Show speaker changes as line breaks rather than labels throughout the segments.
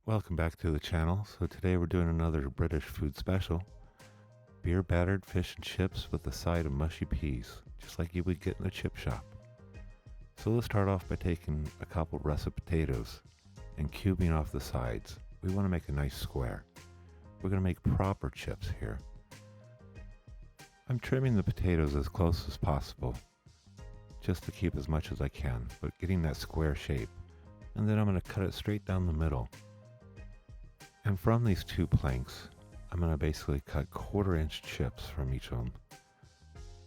Welcome back to the channel. So today we're doing another British food special. Beer battered fish and chips with a side of mushy peas, just like you would get in a chip shop. So let's start off by taking a couple russet potatoes and cubing off the sides. We want to make a nice square. We're going to make proper chips here. I'm trimming the potatoes as close as possible, just to keep as much as I can, but getting that square shape. And then I'm going to cut it straight down the middle. And from these two planks, I'm going to basically cut 1/4-inch chips from each of them.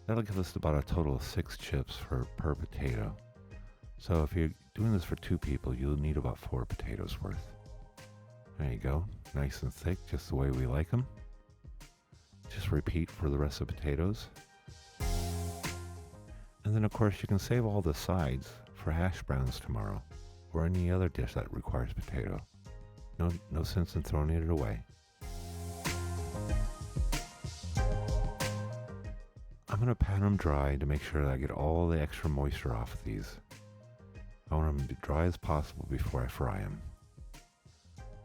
That'll give us about a total of 6 chips per potato. So if you're doing this for 2 people, you'll need about 4 potatoes worth. There you go, nice and thick, just the way we like them. Just repeat for the rest of the potatoes. And then of course you can save all the sides for hash browns tomorrow, or any other dish that requires potato. No sense in throwing it away. I'm going to pat them dry to make sure that I get all the extra moisture off of these. I want them to be dry as possible before I fry them.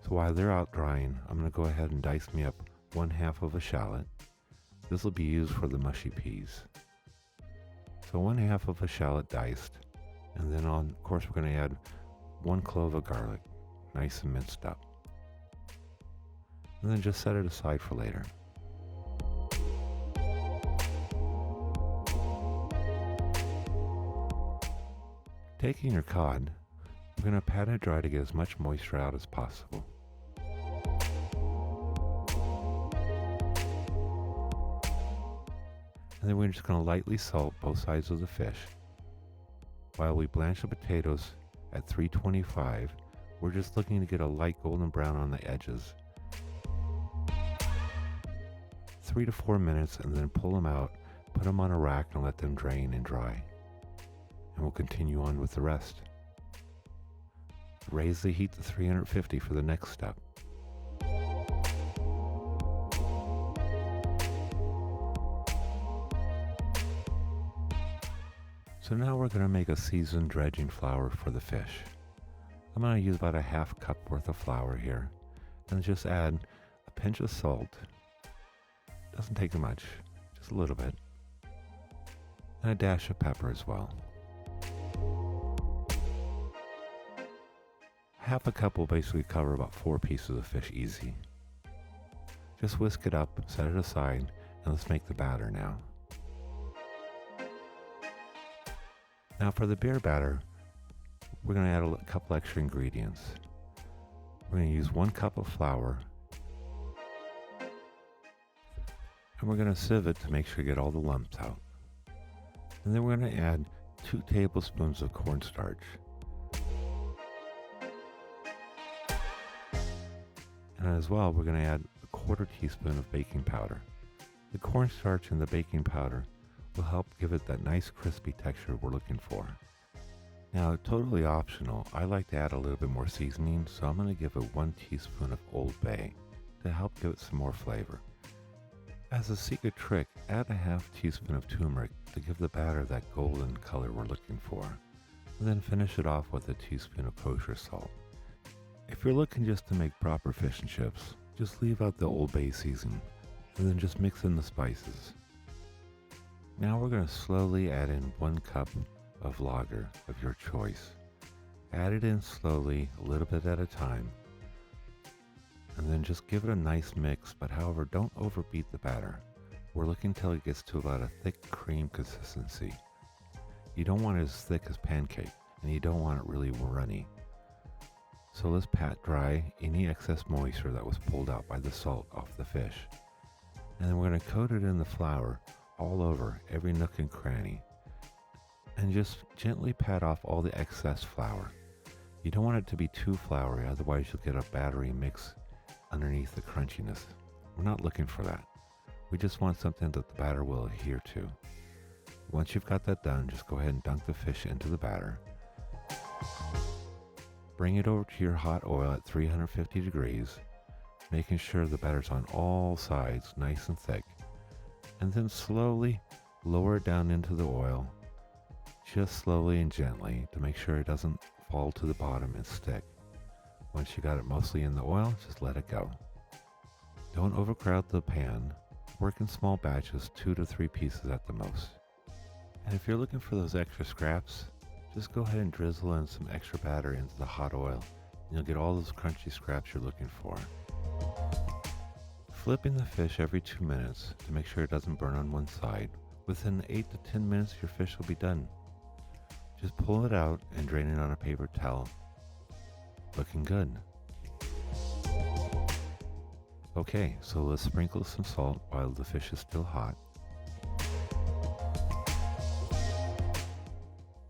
So while they're out drying, I'm going to go ahead and dice me up 1/2 of a shallot. This will be used for the mushy peas. So 1/2 of a shallot diced, and then of course we're going to add 1 clove of garlic, nice and minced up. And then just set it aside for later. Taking your cod, we're going to pat it dry to get as much moisture out as possible. And then we're just going to lightly salt both sides of the fish. While we blanch the potatoes at 325, we're just looking to get a light golden brown on the edges. 3 to 4 minutes, and then pull them out, put them on a rack and let them drain and dry. And we'll continue on with the rest. Raise the heat to 350 for the next step. So now we're going to make a seasoned dredging flour for the fish. I'm going to use about a 1/2 cup worth of flour here, and just add a pinch of salt. Doesn't take much, just a little bit, and a dash of pepper as well. 1/2 cup will basically cover about 4 pieces of fish easy. Just whisk it up, set it aside, and let's make the batter now. Now for the beer batter, we're going to add a couple extra ingredients. We're going to use 1 cup of flour, and we're going to sieve it to make sure you get all the lumps out. And then we're going to add 2 tablespoons of cornstarch. And as well, we're going to add a 1/4 teaspoon of baking powder. The cornstarch and the baking powder will help give it that nice crispy texture we're looking for. Now, totally optional, I like to add a little bit more seasoning, so I'm going to give it 1 teaspoon of Old Bay to help give it some more flavor. As a secret trick, add a 1/2 teaspoon of turmeric to give the batter that golden color we're looking for. And then finish it off with a teaspoon of kosher salt. If you're looking just to make proper fish and chips, just leave out the Old Bay seasoning, and then just mix in the spices. Now we're going to slowly add in 1 cup of lager of your choice. Add it in slowly, a little bit at a time. And then just give it a nice mix, but however, don't overbeat the batter. We're looking until it gets to about a thick cream consistency. You don't want it as thick as pancake, and you don't want it really runny. So let's pat dry any excess moisture that was pulled out by the salt off the fish. And then we're going to coat it in the flour all over, every nook and cranny. And just gently pat off all the excess flour. You don't want it to be too floury, otherwise you'll get a battery mix underneath the crunchiness. We're not looking for that. We just want something that the batter will adhere to. Once you've got that done, just go ahead and dunk the fish into the batter. Bring it over to your hot oil at 350 degrees, making sure the batter's on all sides, nice and thick. And then slowly lower it down into the oil, just slowly and gently to make sure it doesn't fall to the bottom and stick. Once you got it mostly in the oil, just let it go. Don't overcrowd the pan. Work in small batches, 2 to 3 pieces at the most. And if you're looking for those extra scraps, just go ahead and drizzle in some extra batter into the hot oil, and you'll get all those crunchy scraps you're looking for. Flipping the fish every 2 minutes to make sure it doesn't burn on one side. Within 8 to 10 minutes, your fish will be done. Just pull it out and drain it on a paper towel. Looking good. Okay, so let's sprinkle some salt while the fish is still hot.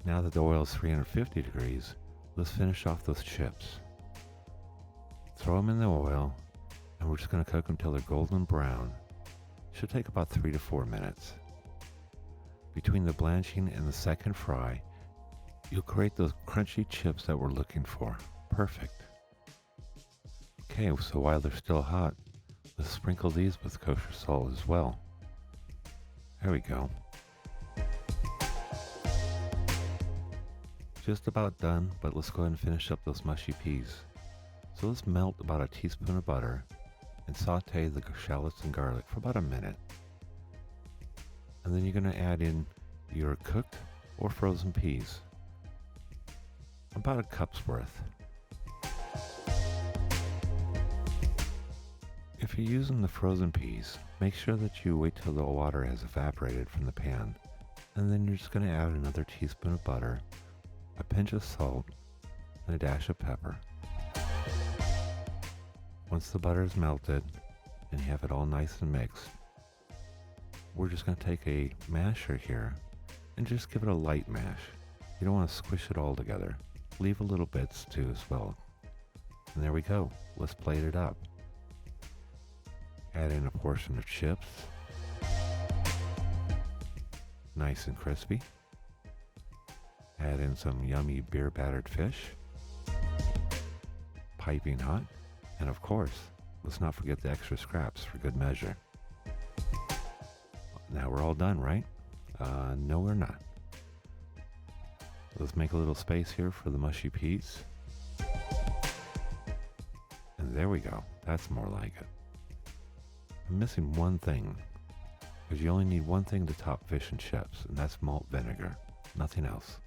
Now that the oil is 350 degrees, let's finish off those chips. Throw them in the oil, and we're just going to cook them until they're golden brown. Should take about 3 to 4 minutes. Between the blanching and the second fry, you'll create those crunchy chips that we're looking for. Perfect. Okay, so while they're still hot, let's sprinkle these with kosher salt as well. There we go. Just about done, but let's go ahead and finish up those mushy peas. So let's melt about a teaspoon of butter and saute the shallots and garlic for about a minute. And then you're going to add in your cooked or frozen peas. About a cup's worth. If you're using the frozen peas, make sure that you wait till the water has evaporated from the pan. And then you're just going to add another teaspoon of butter, a pinch of salt, and a dash of pepper. Once the butter is melted and you have it all nice and mixed, we're just going to take a masher here and just give it a light mash. You don't want to squish it all together. Leave a little bits too as well. And there we go. Let's plate it up. Add in a portion of chips. Nice and crispy. Add in some yummy beer battered fish. Piping hot. And of course, let's not forget the extra scraps for good measure. Now we're all done, right? No, we're not. Let's make a little space here for the mushy peas. And there we go. That's more like it. I'm missing one thing, because you only need one thing to top fish and chips, and that's malt vinegar. Nothing else.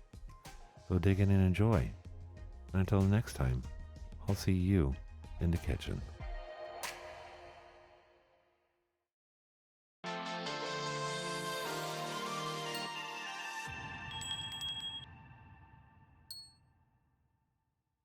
So dig in and enjoy. And until next time, I'll see you in the kitchen.